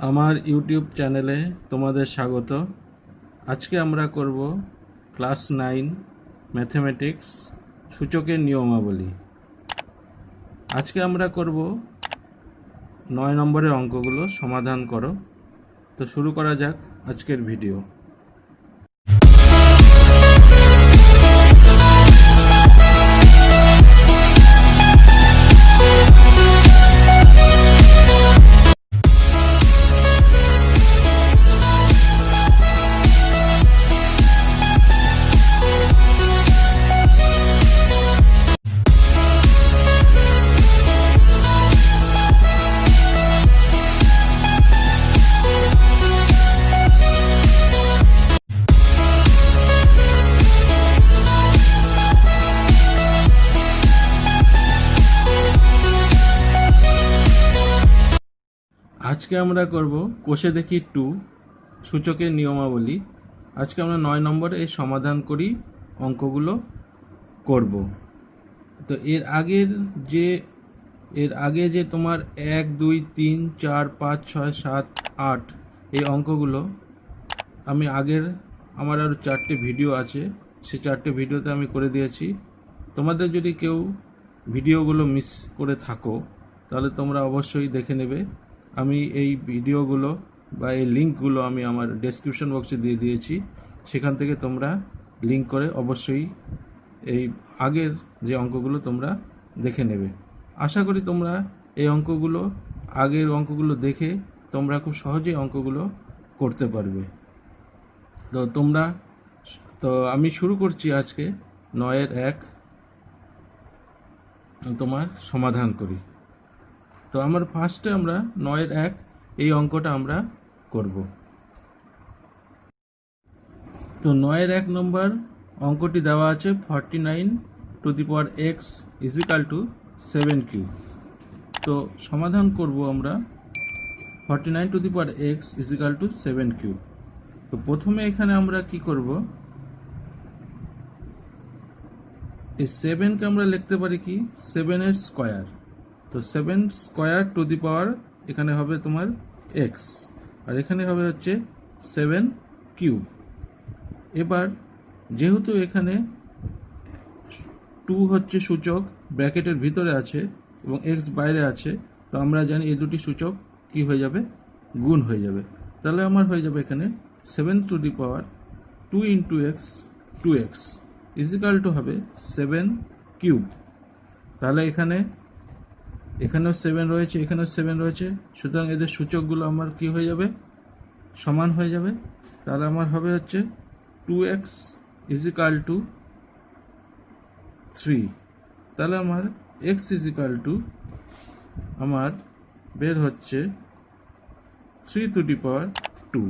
আমার ইউটিউব চ্যানেলে তোমাদের স্বাগত। আজকে আমরা করব ক্লাস 9 ম্যাথমেটিক্স সূচকের নিয়মাবলী। আজকে আমরা করব 9 নম্বরের অঙ্কগুলো সমাধান করো। তো শুরু করা যাক আজকের ভিডিও। আজকে আমরা করব কোষে দেখি 2 সূচকের নিয়মাবলী। আজকে আমরা 9 নম্বরে এই সমাধান করি অঙ্কগুলো করব। তো এর আগে যে তোমার 1 2 3 4 5 6 7 8 এই অঙ্কগুলো আমি আমার আরও 4টে ভিডিও আছে, সেই 4টে ভিডিওতে আমি করে দিয়েছি। তোমাদের যদি কেউ ভিডিওগুলো মিস করে থাকো তাহলে তোমরা অবশ্যই দেখে নেবে। আমি এই ভিডিওগুলো বা এই লিঙ্কগুলো আমি আমার ডেসক্রিপশন বক্সে দিয়ে দিয়েছি, সেখান থেকে তোমরা লিঙ্ক করে অবশ্যই এই আগের যে অঙ্কগুলো তোমরা দেখে নেবে। আশা করি তোমরা এই আগের অঙ্কগুলো দেখে তোমরা খুব সহজেই অঙ্কগুলো করতে পারবে। তো আমি শুরু করছি আজকে 9-এর 1 তোমার সমাধান করি। তো আমার ফার্স্টে আমরা 9-এর 1 এই অঙ্কটা আমরা করব। তো 9-এর 1 নম্বর অঙ্কটি দেওয়া আছে 49 to the power x is equal to 7 cube. তো সমাধান করব আমরা 49 to the power x is equal to 7 cube. তো প্রথমে এখানে আমরা কি করব, এই 7কে আমরা লিখতে পারি কি 7-এর স্কয়ার। তো 7 স্কয়ার টু দি পাওয়ার এখানে হবে তোমার x, আর এখানে হবে হচ্ছে 7 কিউব। এবার যেহেতু এখানে 2 হচ্ছে সূচক, ব্র্যাকেটের ভিতরে আছে এবং x বাইরে আছে, তো আমরা জানি এই দুটি সূচক কি হয়ে যাবে, গুণ হয়ে যাবে। তাহলে আমার হয়ে যাবে এখানে 7 to the power 2 into x 2x equal to হবে 7 কিউব। তাহলে এখানেও 7 রয়েছে, এখানেও 7 রয়েছে, সুতরাং এদের সূচকগুলো আমার কি হয়ে যাবে, সমান হয়ে যাবে। তাহলে আমার হবে হচ্ছে 2x ইজিক্যাল টু 3। তাহলে আমার x ইজিক্যাল টু আমার বের হচ্ছে 3 টু দি পাওয়ার 2।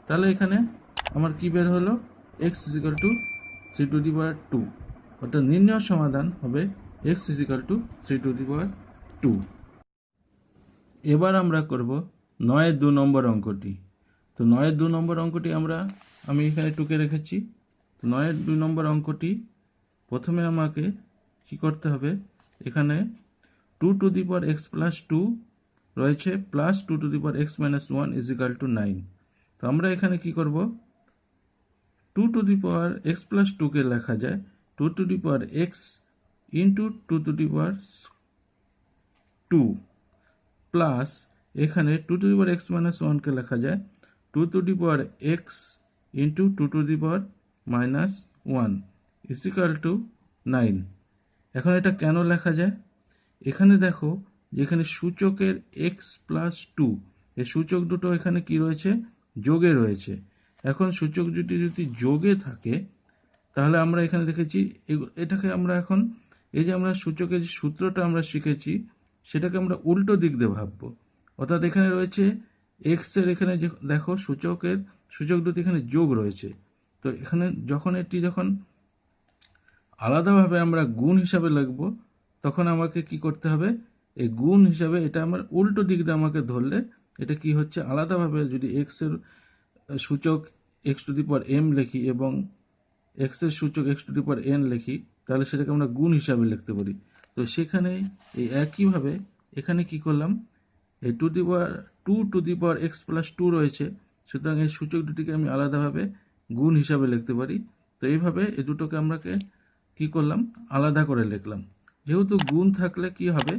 তাহলে এখানে আমার কি বের হলো, x is equal to 3 to the power 2। অর্থাৎ নির্ণয় সমাধান হবে x is equal to 3 to the power 2। এবার আমরা করব 9-এর 2 নম্বর অঙ্কটি। তো 9-এর 2 নম্বর অঙ্কটি আমি এখানে টুকে রেখেছি। তো 9-এর 2 নম্বর অঙ্কটি প্রথমে আমাকে কি করতে হবে, এখানে 2 to the power x plus 2 রয়েছে, plus 2 to the power x minus 1 is equal to 9। তো আমরা এখানে কি করব, 2 to the power x plus 2কে লেখা যায় 2 to the power x into 2 to the power 2, plus এখানে 2 to the power x minus 1কে লেখা যায় 2 to the power x into 2 to the power minus 1 is equal to 9। এখন এটা কেন লেখা যায়, এখানে দেখো যে এখানে সূচকের x প্লাস 2, এই সূচক দুটো এখানে কি রয়েছে, যোগে রয়েছে। এখন সূচক দুটি যদি যোগে থাকে তাহলে আমরা এখানে দেখেছি এটাকে আমরা এখন এই যে আমরা সূচকের যে সূত্রটা আমরা শিখেছি সেটাকে আমরা উল্টো দিক দিয়ে ভাববো। অর্থাৎ এখানে রয়েছে x এর, এখানে দেখো সূচক দুটি এখানে যোগ রয়েছে। তো এখানে যখন আলাদাভাবে আমরা গুণ হিসাবে লিখব, তখন আমাকে কি করতে হবে, এই গুণ হিসাবে এটা আমার উল্টো দিক দিয়ে আমাকে ধরলে এটা কি হচ্ছে, আলাদাভাবে যদি x এর সূচক x two the power m লিখি এবং x এর সূচক x two the power n লিখি, তাহলে সেটাকে আমরা গুণ হিসাবে লিখতে পারি। তো সেখানে এই একইভাবে এখানে কি করলাম, এই two to the power x plus two রয়েছে, সুতরাং এই সূচক দুটিকে আমি আলাদাভাবে গুণ হিসাবে লিখতে পারি। তো এইভাবে এই দুটোকে আমরাকে কি করলাম, আলাদা করে লিখলাম। যেহেতু গুণ থাকলে কি হবে,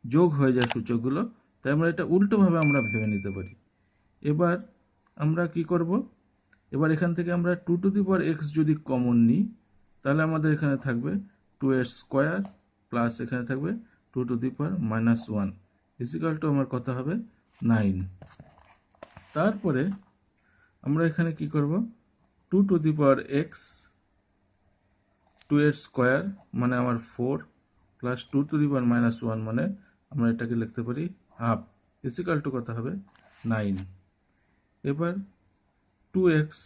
যোগ হয়ে যায় সূচকগুলো, তাই আমরা এটা উল্টোভাবে আমরা ভেবে নিতে পারি। এবার আমরা কি করব, এবার এখান থেকে আমরা two to the power x যদি কমন নিই, তাহলে আমাদের এখানে থাকবে টু এর স্কোয়ার প্লাস এখানে থাকবে two to the power minus one equal to আমার কত হবে 9। তারপরে আমরা এখানে কি করব, two to the power x, two এর স্কোয়ার মানে আমার 4 plus two to the power minus one মানে আমরা এটাকে লিখতে পারি হাফ ইজিক্যাল টু কত হবে 9। এবার two x,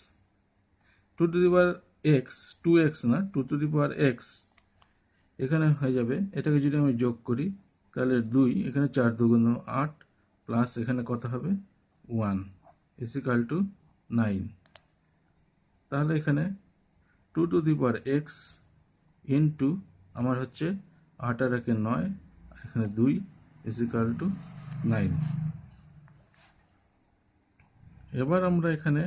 two to the power x, two x না, two to the power x এখানে হয়ে যাবে, এটাকে যদি আমি যোগ করি তাহলে 2, এখানে 4 দুগুণ 8 প্লাস এখানে কত হবে 1 ইজিক্যাল টু 9। তাহলে এখানে two to the power x into আমার হচ্ছে 8 আর 1 9, এখানে 2 ইজিক্যাল টু 9। এবার আমরা এখানে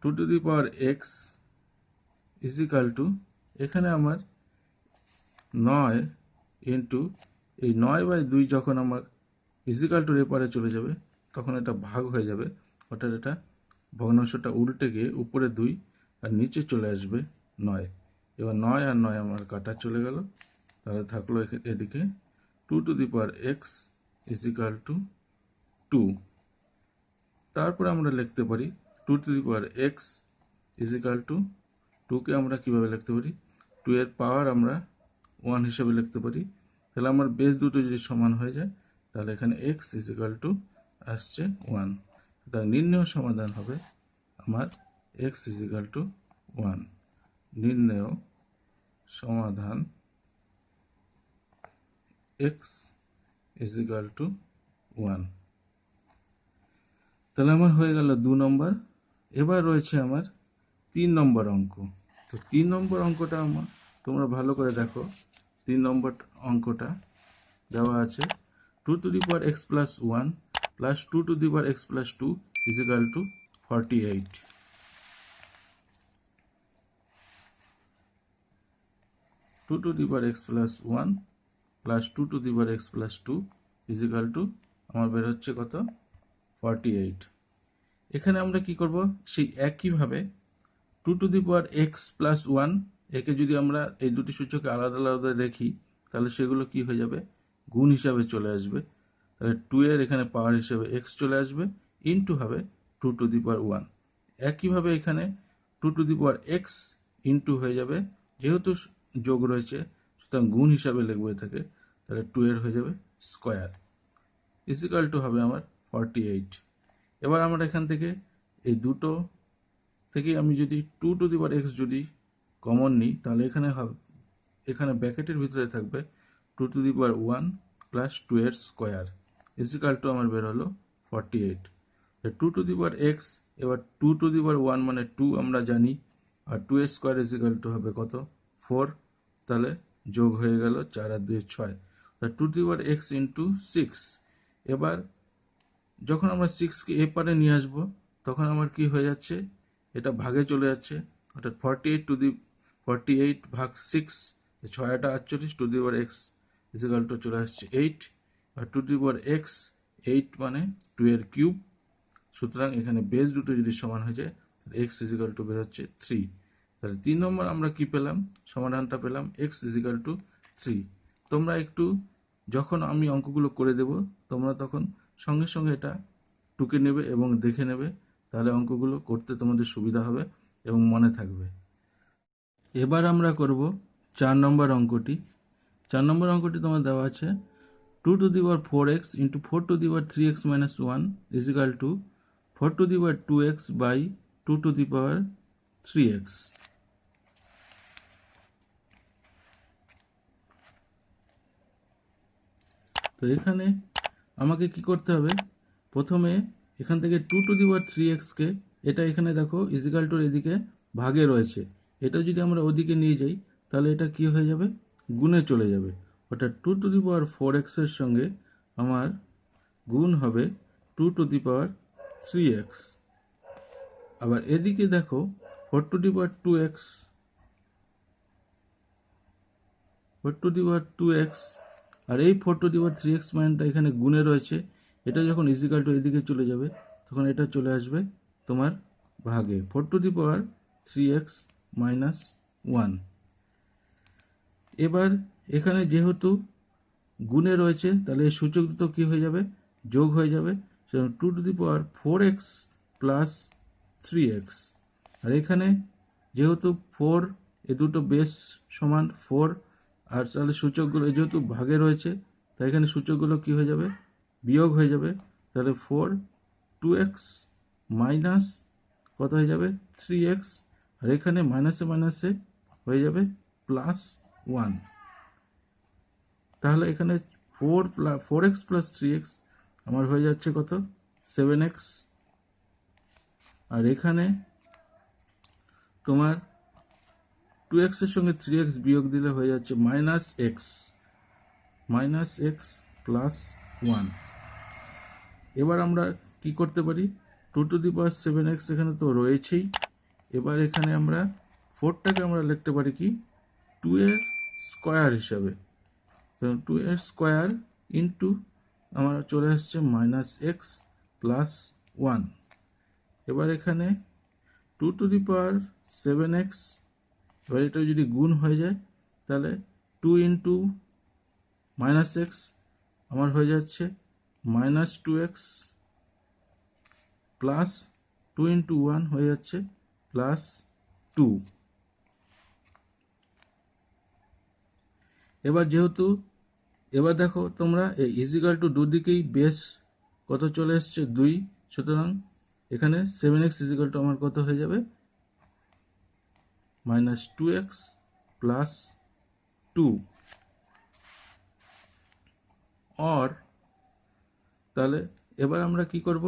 two to the power x is equal to, এখানে আমার 9 ইন্টু এই 9/2 যখন আমার ইজিক্যাল টু এপারে চলে যাবে তখন এটা ভাগ হয়ে যাবে, অর্থাৎ এটা ভগ্নাংশটা উল্টে গিয়ে উপরে 2 আর নিচে চলে আসবে 9। এবার 9 আর 9 আমার কাটা চলে গেল, তাহলে থাকলো এদিকে two to the power x is equal to 2। তারপরে আমরা লিখতে পারি two to the power x is equal to 2কে আমরা কীভাবে লিখতে পারি, 2 এর পাওয়ার আমরা 1 হিসেবে লিখতে পারি। তাহলে আমার বেস দুটো যদি সমান হয়ে যায় তাহলে এখানে এক্স ইজিক্যাল টু আসছে 1। তার নির্ণেয় সমাধান হবে আমার এক্স ইজিক্যাল টু 1। নির্ণেয় সমাধান এক্স ইজিক্যাল টু 1। তাহলে আমার হয়ে গেল 2 নম্বর। এবার রয়েছে আমার 3 নম্বর অঙ্ক। তো 3 নম্বর অঙ্কটা আমার তোমরা ভালো করে দেখো। 3 নম্বর অঙ্কটা দেওয়া আছে two to the power x plus 1 plus two to the power x plus 2 equal to 48। Two to the power x plus 1 plus two to the power x plus 2 equal to আমার বের হচ্ছে কত 48। এখানে আমরা কি করব, সেই একইভাবে two to the power x plus 1 একে যদি আমরা এই দুটি সূচকে আলাদা আলাদা রেখি তাহলে সেগুলো কি হয়ে যাবে, গুণ হিসাবে চলে আসবে। তাহলে 2 এর এখানে পাওয়ার হিসেবে এক্স চলে আসবে, ইন্টু হবে টু টু দি পাওয়ার 1। একইভাবে এখানে two to the power x into হয়ে যাবে, যেহেতু যোগ রয়েছে সুতরাং গুণ হিসাবে লিখবো এটাকে, তাহলে 2 এর হয়ে যাবে স্কোয়ার ইজিক্যাল টু হবে আমার 48। এবার আমরা এখান থেকে এই দুটো থেকে আমি যদি two to the power x যদি কমন নিই তাহলে এখানে ব্র্যাকেটের ভিতরে থাকবে two to the power 1 plus 2 এর স্কোয়ার ইজিক্যাল টু আমার বের হলো 48। Two to the power x, এবার টু টু দি পাওয়ার 1 মানে 2 আমরা জানি, আর 2 এর স্কোয়ার ইজিক্যাল টু হবে কত 4, তাহলে যোগ হয়ে গেল 4 আর 2 6, two to the power x into 6। এবার যখন আমরা 6কে এ পারে নিয়ে আসবো তখন আমার কি হয়ে যাচ্ছে, এটা ভাগে চলে যাচ্ছে, অর্থাৎ 48 ভাগ 6, 6 8 48, to the power x is equal to চলে আসছে 8, আর টু দি পাওয়ার এক্স 8 মানে 2 এর কিউব, সুতরাং এখানে বেস দুটো যদি সমান হয়ে যায় এক্স ইজিক্যাল টু বের হচ্ছে 3। তাহলে 3 নম্বর আমরা কি পেলাম, সমাধানটা পেলাম এক্স ইজিক্যাল টু 3। তোমরা একটু যখন আমি অঙ্কগুলো করে দেব তোমরা তখন সঙ্গে সঙ্গে এটা টুকে নেবে এবং দেখে নেবে, তাহলে অঙ্কগুলো করতে তোমাদের সুবিধা হবে এবং মনে থাকবে। এবার আমরা করব 4 নম্বর অঙ্কটি। 4 নম্বর অঙ্কটি তোমার দেওয়া আছে two to the power 4x into 4 to the power 3x minus 1 is equal to 4 to the power 2x by 2 to the power 3x। তো এখানে আমাকে কি করতে হবে, প্রথমে এখান থেকে টু টু দি পাওয়ার 3xকে, এটা এখানে দেখো ইজিক্যাল টুর এদিকে ভাগে রয়েছে, এটা যদি আমরা ওদিকে নিয়ে যাই তাহলে এটা কি হয়ে যাবে, গুণে চলে যাবে, অর্থাৎ two to the power 4x এর সঙ্গে আমার গুণ হবে 2^3x। আবার এদিকে দেখো 4^2x, 4^2x, আর এই 4^3x মানটা এখানে গুণে রয়েছে। এটা যখন ইজিক্যাল টু এদিকে চলে যাবে তখন এটা চলে আসবে তোমার ভাগে, 4^3x - 1। এবার এখানে যেহেতু গুণে রয়েছে তাহলে এই সূচক দুটো কী হয়ে যাবে, যোগ হয়ে যাবে। সেজন্য 2^4x + 3x। আর এখানে যেহেতু 4, এ দুটো বেস সমান 4, আর তাহলে সূচকগুলো যেহেতু ভাগে রয়েছে তাই এখানে সূচকগুলো কী হয়ে যাবে, বিয়োগ হয়ে যাবে। তাহলে 2x মাইনাস কত হয়ে যাবে, 3x, আর এখানে মাইনাসে মাইনাসে হয়ে যাবে +1। তাহলে এখানে 4x + 3x আমার হয়ে যাচ্ছে কত, 7x। আর এখানে তোমার 2x এর সঙ্গে 3x বিয়োগ দিলে হয়ে যাচ্ছে -x + 1। এবার আমরা কি করতে পারি, 2^7x এখানে তো রয়েছেই। এবার এখানে আমরা 4টাকে আমরা লিখতে পারি কি 2 এর স্কোয়ার হিসাবে। তো 2 এর স্কোয়ার ইন্টু আমার চলে আসছে -x + 1। এবার এখানে 2^7x, এবার এটা যদি গুণ হয়ে যায় তাহলে 2 × -x আমার হয়ে যাচ্ছে -2x প্লাস 2 × 1 হয়ে যাচ্ছে +2। এবার যেহেতু এবার দেখো তোমরা এই ইজিক্যাল টু দুদিকেই বেস কত চলে এসছে 2, সুতরাং এখানে 7x = আমার কত হয়ে যাবে, -2x + 2। অর তাহলে এবার আমরা কি করব,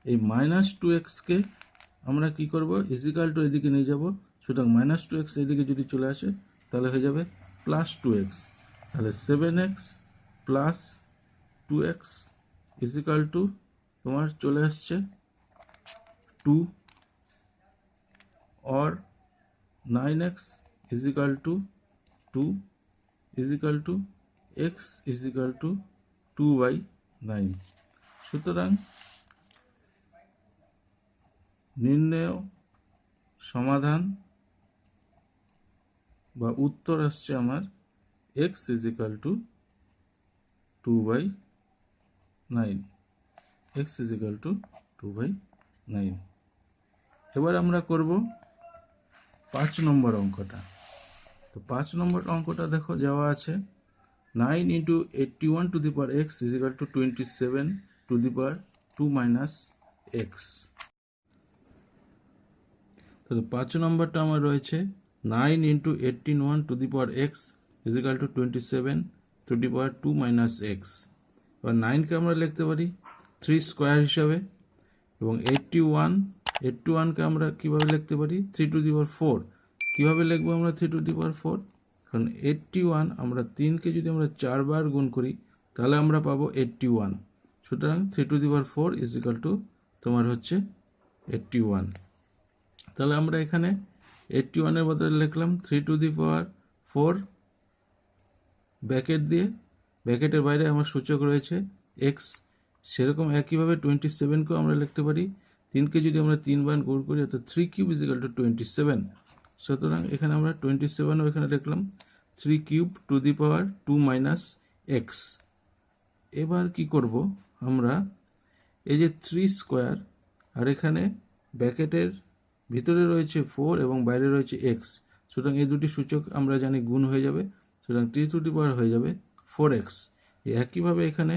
এই -2x কে আমরা কি করব, ইজিক্যাল টু এদিকে নিয়ে যাব। সুতরাং -2x এদিকে যদি চলে আসে তাহলে হয়ে যাবে +2x। তাহলে 7x + 2x = তোমার চলে আসছে 2, or 9x = 2 = x = 2/9। সুতরাং নির্ণেয় সমাধান বা উত্তর আসছে আমার x = 2/9, x = 2/9। এবার আমরা করব 5 নম্বর অঙ্কটা। তো 5 নম্বর অঙ্কটা দেখো যাওয়া আছে 9 × 81^x = 27^2 - x। তাহলে 5 নম্বরটা আমার রয়েছে 9 × 81^x = 27^2 - x। এবার 9কে আমরা লিখতে পারি 3 স্কোয়ার হিসাবে, এবং 81কে আমরা কিভাবে লিখতে পারি 3^4। কিভাবে লিখবো আমরা 3^4? কারণ 81 আমরা 3কে যদি আমরা 4 বার গুণ করি তাহলে আমরা পাবো 81। সুতরাং 3^4 = তোমার হচ্ছে 81। তাহলে আমরা এখানে 81 এর বদলে লিখলাম 3^4 ব্র্যাকেট দিয়ে, ব্র্যাকেটের বাইরে আমার সূচক রয়েছে x। সেরকম একইভাবে 27কেও আমরা লিখতে পারি, 3কে যদি আমরা 3 বার গুণ করি অর্থাৎ 3³ = 27। সুতরাং এখানে আমরা 27ও এখানে লিখলাম 3³ (2 - x)। এবার কি করব আমরা, এই যে 3 স্কোয়ার, আর এখানে ব্র্যাকেটের ভিতরে রয়েছে 4 এবং বাইরে রয়েছে x, সুতরাং এই দুটি সূচক আমরা জানি গুণ হয়ে যাবে। সুতরাং 3 হয়ে যাবে 4x। একইভাবে এখানে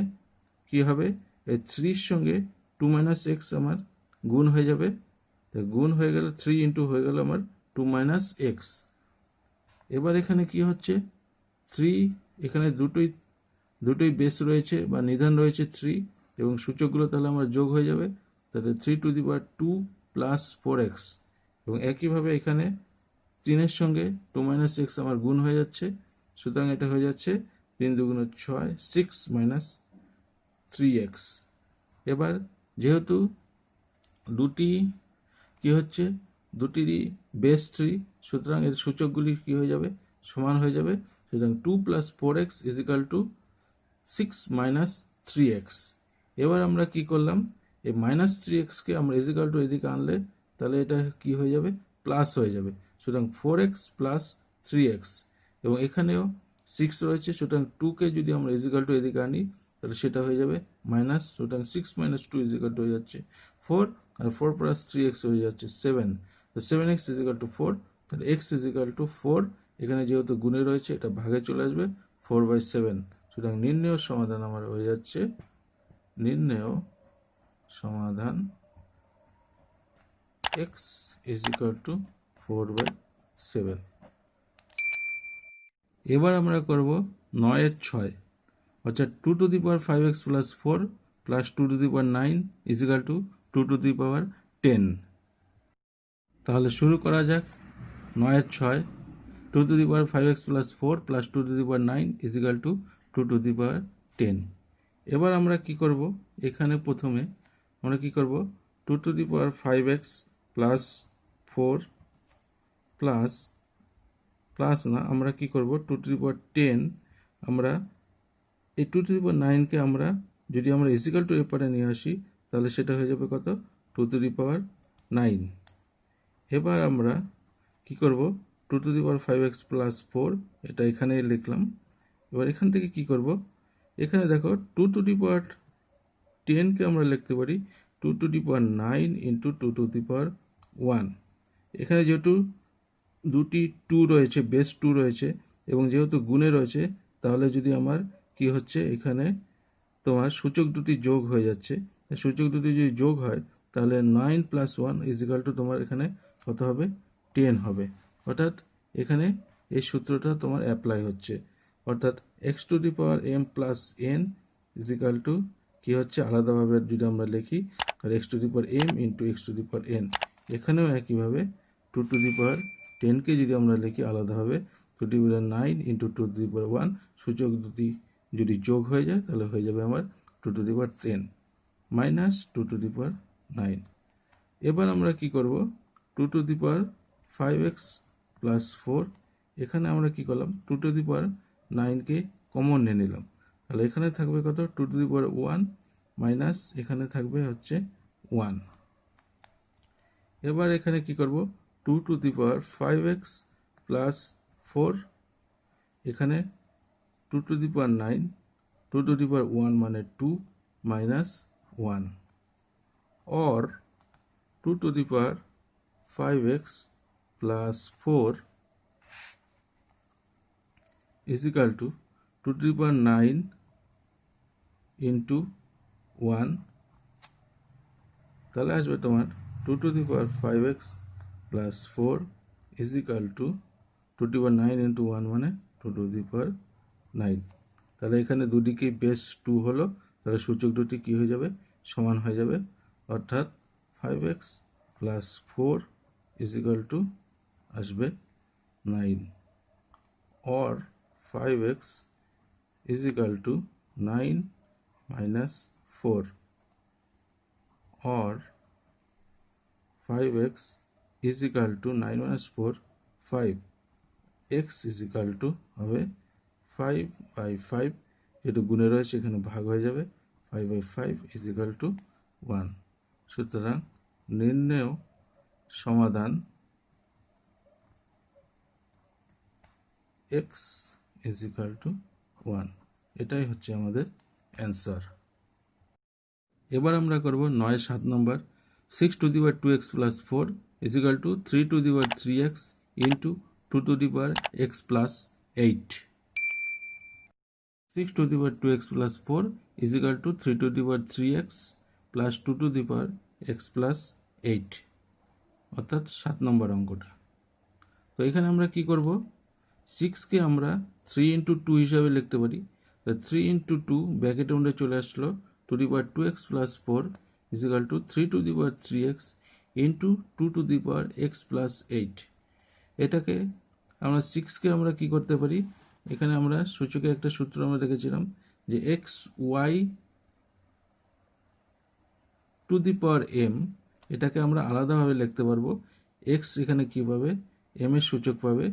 কি হবে, এই 3 সঙ্গে 2 - x আমার গুণ হয়ে যাবে। তো গুণ হয়ে গেলে 3 × হয়ে গেল আমার 2 - x। এবার এখানে কি হচ্ছে, 3 এখানে দুটোই বেস রয়েছে বা নিধান রয়েছে 3, এবং সূচকগুলো তাহলে আমার যোগ হয়ে যাবে। তাহলে 3^2 + 4x, এবং একইভাবে এখানে 3 সঙ্গে 2 - x আমার গুণ হয়ে যাচ্ছে। সুতরাং এটা হয়ে যাচ্ছে 3 × 2 = 6 - 3x। এবার যেহেতু দুটি কি হচ্ছে, দুটিরই বেস 3, সুতরাং এর সূচকগুলি কি হয়ে যাবে, সমান হয়ে যাবে। সুতরাং 2 + 4x = 6 - 3x। এবার আমরা কি করলাম, এই -3x কে আমরা ইজিক্যাল টু এদিকে আনলে তাহলে এটা কি হয়ে যাবে, প্লাস হয়ে যাবে। সুতরাং 4x + 3x, এবং এখানেও 6 রয়েছে, সুতরাং 2 কে যদি আমরা ইজিক্যাল টু এদিকে আনি তাহলে সেটা হয়ে যাবে মাইনাস, সুতরাং 6 - 2 ইজিক্যাল টু হয়ে যাচ্ছে 4, আর 4 + 3x হয়ে যাচ্ছে 7। তো 7x = 4, তাহলে x = 4, এখানে যেহেতু গুণে রয়েছে এটা ভাগে চলে আসবে 4/7। সুতরাং নির্ণেয় সমাধান আমার হয়ে যাচ্ছে, নির্ণেয় সমাধান x = 4/7। এবার আমরা করব 9 এর 6, অর্থাৎ 2^5x + 4 + 2^9 = 2^10। তাহলে শুরু করা যাক। 9 এর 6, 2^5x + 4 + 2^9 = 2^10। এবার আমরা কি করব, এখানে প্রথমে আমরা কি করব, 2^5x + 4 প্লাস না, আমরা কি করব 2^10, আমরা এই 2^9 কে আমরা যদি আমরা ইজিক্যাল টু এপারে নিয়ে আসি তাহলে সেটা হয়ে যাবে কত, 2^9। এবার আমরা কি করব, 2^5x + 4 এটা এখানে লিখলাম। এবার এখান থেকে কি করব, এখানে দেখো 2^10 কে আমরা লিখতে পারি 2^9 × 2^1। এখানে যেহেতু দুটি 2 রয়েছে, বেস 2 রয়েছে, এবং যেহেতু গুণে রয়েছে, তাহলে যদি আমার কি হচ্ছে, এখানে তোমার সূচক দুটি যোগ হয়ে যাচ্ছে। সূচক দুটি যদি যোগ হয় তাহলে 9 + 1 = তোমার এখানে কত হবে, 10 হবে। অর্থাৎ এখানে এই সূত্রটা তোমার অ্যাপ্লাই হচ্ছে, অর্থাৎ x⁴m + n = কি হচ্ছে, আলাদাভাবে যদি আমরা লিখি তাহলে x⁴m × x⁴n। এখানেও একইভাবে 2^10 কে যদি আমরা লিখি আলাদাভাবে 2^9 × 2^1, সূচক দুটি যদি যোগ হয়ে যায় তাহলে হয়ে যাবে আমার 2^10 - 2^9। এবার আমরা কি করব, 2^5x + 4, এখানে আমরা কি করলাম, 2^9 কে কমন নিয়ে নিলাম, তাহলে এখানে থাকবে কত, 2^1 মাইনাস এখানে থাকবে হচ্ছে 1। এবার এখানে কি করব, 2^5x + 4, এখানে 2^9, 2^1 মানে 2 - 1, or 2^5x + 4 = 2^9 × 1, তাহলে আসবে তোমার 2^5x + 4 = 2^9 × 1 মানে 2^9। তাহলে এখানে দুদিকেই বেস 2 হলো, তাহলে সূচক দুটি কি হয়ে যাবে, সমান হয়ে যাবে। অর্থাৎ 5x + 4 = আসবে 9, or 5x = 9 - 4, or 5x = 9 - 4 5, x = হবে 5/5, যেহেতু গুণে রয়েছে এখানে ভাগ হয়ে যাবে, 5/5 = 1। সুতরাং নির্ণেয় সমাধান x = 1, এটাই হচ্ছে আমাদের অ্যান্সার। এবার আমরা করব 9-7 নম্বর, 6^2x + 4 = 3^3x × 2^x + 8। 6^2x + 4 = 3^3x + 2^x + 8, অর্থাৎ 7 নম্বর অঙ্কটা। তো এখানে আমরা কি করব, 6 কে আমরা 3 × 2 হিসাবে লিখতে পারি। 3 × 2 ব্র্যাকেটের মধ্যে চলে আসলো 2^2x + 4 = 3^3x × 2^x + 8। এটাকে আমরা 6 কে আমরা কি করতে পারি, এখানে আমরা সূচকে একটা সূত্র আমরা দেখেছিলাম যে x y to the power M, এটাকে আমরা আলাদাভাবে লিখতে পারবো। এক্স এখানে কী পাবে, এম এর সূচক পাবে,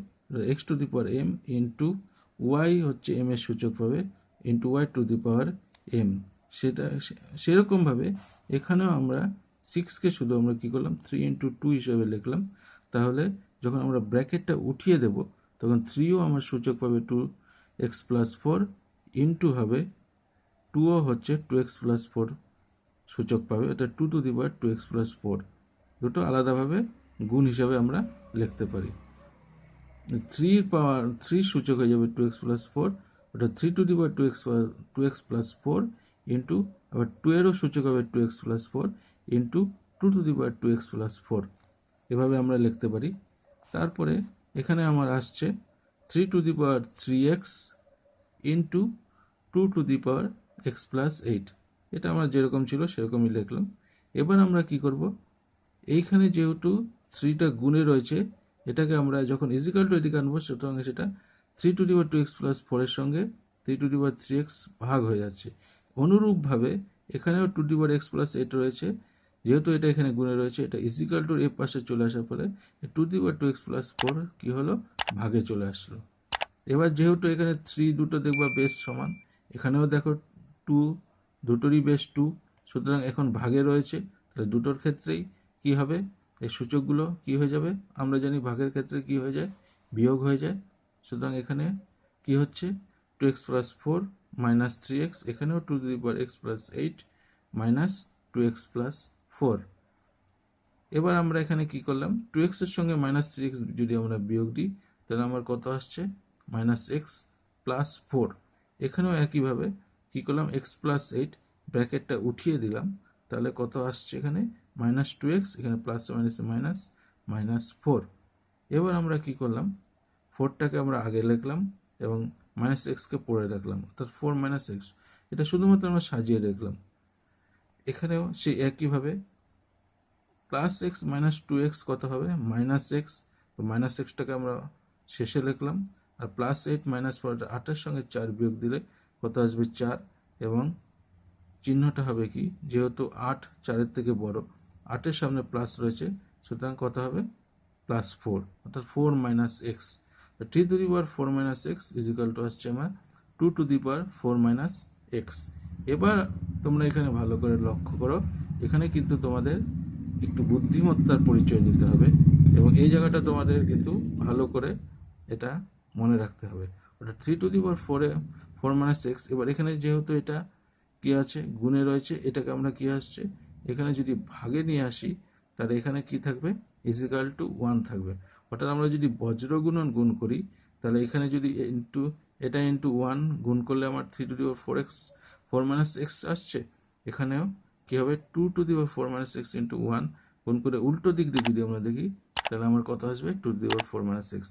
x to the power M into Y হচ্ছে এম এর সূচক পাবে into Y to the power M. সেটা সেরকমভাবে এখানেও আমরা সিক্সকে শুধু আমরা কী করলাম, 3 × 2 হিসেবে লিখলাম। তাহলে যখন আমরা ব্র্যাকেটটা উঠিয়ে দেব তখন 3ও আমার সূচক পাবে 2x+4 ইন্টু হবে 2ও হচ্ছে 2x+4 সূচক পাবে, এটা 2 টু দি পাওয়ার 2x+4। দুটো আলাদাভাবে গুণ হিসাবে আমরা লিখতে পারি। 3 সূচক হয়ে যাবে 2x+4, ওটা 3 to the power 2x+4 into আবার 2 এরও সূচক হবে 2x+4 into 2 to the power 2x+4, এভাবে আমরা লিখতে পারি। তারপরে এখানে আমার আসছে 3 to the power 3x into 2 to the power x+8, এটা আমরা যেরকম ছিল সেরকমই লিখলাম। এবার আমরা কি করব, এইখানে যেহেতু 3টা গুণে রয়েছে, এটাকে আমরা যখন ইজিক্যাল টু এদিকে আনবো সুতরাং সেটা 3 টু দি পাওয়ার 2x+4 এর সঙ্গে 3 টু দি পাওয়ার 3x ভাগ হয়ে যাচ্ছে। অনুরূপভাবে এখানেও 2 টু দি পাওয়ার x+8 রয়েছে, যেহেতু এটা এখানে গুণে রয়েছে, এটা ইজিক্যাল টু এর পাশে চলে আসার ফলে 2 টু দি পাওয়ার 2x+4 কি হলো, ভাগে চলে আসলো। এবার যেহেতু এখানে 3 দুটো দেখবা বেশ সমান, এখানেও দেখো 2 দুটোরই বেশ 2, সুতরাং এখন ভাগে রয়েছে, তাহলে দুটোর ক্ষেত্রেই কি হবে, এই সূচকগুলো কি হয়ে যাবে, আমরা জানি ভাগের ক্ষেত্রে কি হয়ে যায়, বিয়োগ হয়ে যায়। সুতরাং এখানে কি হচ্ছে 2x+4 মাইনাস 3x, এখানেও 2 to the power x+8 minus 2x+4। এবার আমরা এখানে কি করলাম, 2x এর সঙ্গে মাইনাস 3x যদি আমরা বিয়োগ দিই তাহলে আমার কত আসছে, -x+4। এখানেও একইভাবে কি করলাম, x+8 ব্র্যাকেটটা উঠিয়ে দিলাম, তাহলে কত আসছে এখানে -2x, এখানে প্লাস মাইনাস মাইনাস -4। এবার আমরা কি করলাম, 4টাকে আমরা আগে লিখলাম এবং -xকে পরে রাখলাম, অর্থাৎ 4 - x, এটা শুধুমাত্র আমরা সাজিয়ে রাখলাম। এখানেও সেই একইভাবে +x - 2x কত হবে, -x, তো -xটাকে আমরা শেষে লিখলাম, আর +8 - 4, 8-এর সঙ্গে 4 বিয়োগ দিলে কত আসবে, 4, এবং চিহ্নটা হবে কি, যেহেতু 8 4-এর থেকে বড়, 8-এর সামনে প্লাস রয়েছে, সুতরাং কত হবে, +4, অর্থাৎ 4 - x। 3 to the power 4 - x is equal to আসছে আমার 2 টু দি পাওয়ার 4 - x। এবার তোমরা এখানে ভালো করে লক্ষ্য করো, এখানে কিন্তু তোমাদের একটু বুদ্ধিমত্তার পরিচয় দিতে হবে, এবং এই জায়গাটা তোমাদের কিন্তু ভালো করে এটা মনে রাখতে হবে। ওটা 3 টু দি পাওয়ার 4 - x। এবার এখানে যেহেতু এটা কি আছে, গুণে রয়েছে, এটাকে আমরা কি আসছে, এখানে যদি ভাগে নিয়ে আসি তাহলে এখানে কি থাকবে, ইজিক্যাল টু 1 থাকবে। অর্থাৎ আমরা যদি বজ্র গুণন গুণ করি তাহলে এখানে যদি এটা ইন্টু 1 গুণ করলে আমার 3 টু দি পাওয়ার 4 - x আসছে, এখানেও কি হবে, 2 to the power 4 - x into 1 গুণ করে উল্টো দিক দিয়ে যদি আমরা দেখি তাহলে আমার কত আসবে, 2 টু দি পাওয়ার 4 - x।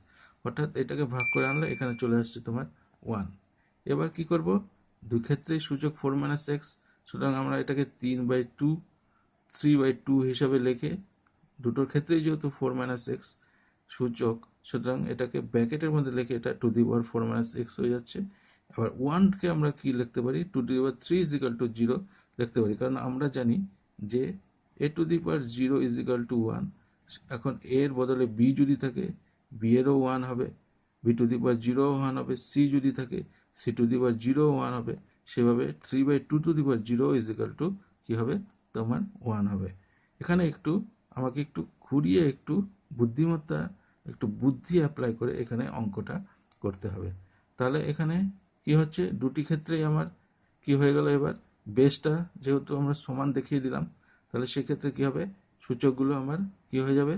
অর্থাৎ এটাকে ভাগ করে আনলে এখানে চলে আসছে তোমার 1। এবার কি করব, দুই ক্ষেত্রেই সূচক 4 - x, সুতরাং আমরা এটাকে 3/2 হিসাবে লিখে, দুটোর ক্ষেত্রেই যেহেতু 4 - x সূচক, সুতরাং এটাকে ব্র্যাকেটের মধ্যে লিখে এটা 2 টু দি পাওয়ার 4 - x হয়ে যাচ্ছে। আবার 1কে আমরা কি লিখতে পারি, 2 টু দি পাওয়ার 3 = 0 লিখতে পারি, কারণ আমরা জানি যে a টু দি পাওয়ার 0 = 1। এখন এর বদলে b যদি থাকে, b এরও 1 হবে, b টু দি পাওয়ার 0 1 হবে, c যদি থাকে c টু দি পাওয়ার 0 1 হবে, সেভাবে 3/2 টু দি পাওয়ার 0 কি হবে, তোমার 1 হবে। এখানে আমাকে একটু ঘুরিয়ে একটু বুদ্ধিমত্তা, একটু বুদ্ধি অ্যাপ্লাই করে এখানে অঙ্কটা করতে হবে। তাহলে এখানে কি হচ্ছে, দুটি ক্ষেত্রেই আমার কি হয়ে গেল, এবার বেসটা যেহেতু আমরা সমান দেখিয়ে দিলাম, তাহলে সেক্ষেত্রে কি হবে, সূচকগুলো আমার কি হয়ে যাবে,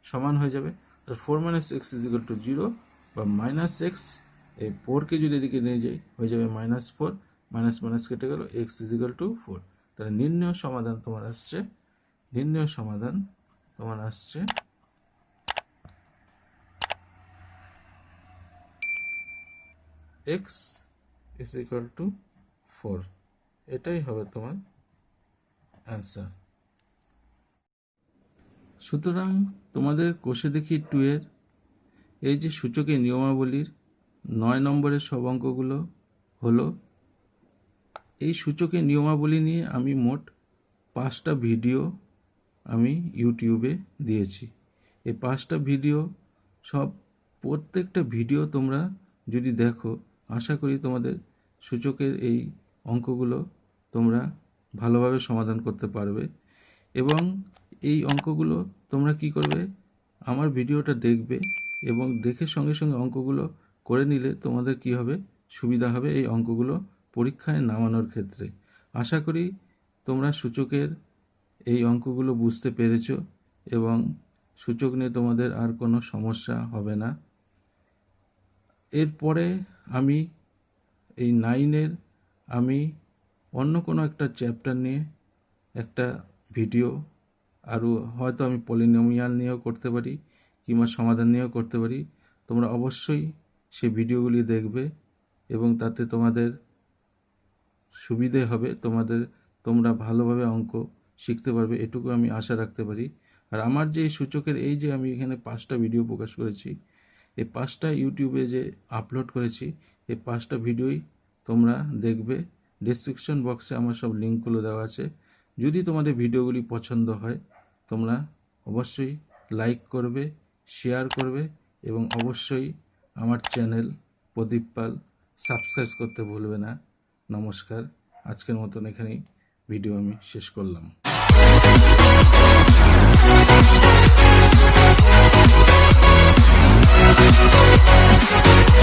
সমান হয়ে যাবে। 4 - x = 0 বা -x, এই 4কে যদি এদিকে নিয়ে যাই হয়ে যাবে -4, মাইনাস মাইনাস কেটে গেল, x = 4। তাহলে নির্ণয় সমাধান তোমার আসছে x = 4, এটাই হবে তোমার অ্যান্সার। সুতরাং তোমাদের কোষে দেখি 2 এর এই যে সূচকের নিয়মাবলীর 9 নম্বরের সব অঙ্কগুলো হলো। এই সূচকের নিয়মাবলী নিয়ে আমি মোট 5টা ভিডিও আমি ইউটিউবে দিয়েছি। এই 5টা ভিডিও প্রত্যেকটা ভিডিও তোমরা যদি দেখো, আশা করি তোমাদের সূচকের এই অঙ্কগুলো তোমরা ভালোভাবে সমাধান করতে পারবে। এবং এই অঙ্কগুলো তোমরা কি করবে, আমার ভিডিওটা দেখবে এবং দেখে সঙ্গে সঙ্গে অঙ্কগুলো করে নিলে তোমাদের কি হবে, সুবিধা হবে এই অঙ্কগুলো পরীক্ষায় নামানোর ক্ষেত্রে। আশা করি তোমরা সূচকের এই অঙ্কগুলো বুঝতে পেরেছো এবং সূচক নিয়ে তোমাদের আর কোনো সমস্যা হবে না। এরপরে আমি এই 9-এর আমি অন্য কোনো একটা চ্যাপ্টার নিয়ে একটা ভিডিও, আরও হয়তো আমি পলিনোমিয়াল নিয়েও করতে পারি কিংবা সমাধান নিয়েও করতে পারি। তোমরা অবশ্যই সেই ভিডিওগুলি দেখবে এবং তাতে তোমাদের সুবিধে হবে, তোমরা ভালোভাবে অঙ্ক শিখতে পারবে, এটুকু আমি আশা রাখতে পারি। আর আমার যে সূচকের এই যে আমি এখানে 5টা ভিডিও প্রকাশ করেছি, এই 5টা ইউটিউবে যে আপলোড করেছি, এই 5টা ভিডিওই তোমরা দেখবে। ডেসক্রিপশন বক্সে আমার সব লিঙ্কগুলো দেওয়া আছে। যদি তোমাদের ভিডিওগুলি পছন্দ হয় তোমরা অবশ্যই লাইক করবে, শেয়ার করবে এবং অবশ্যই আমার চ্যানেল প্রদীপ পাল সাবস্ক্রাইব করতে ভুলবে না। নমস্কার, আজকের মতন এখানেই ভিডিও আমি শেষ করলাম।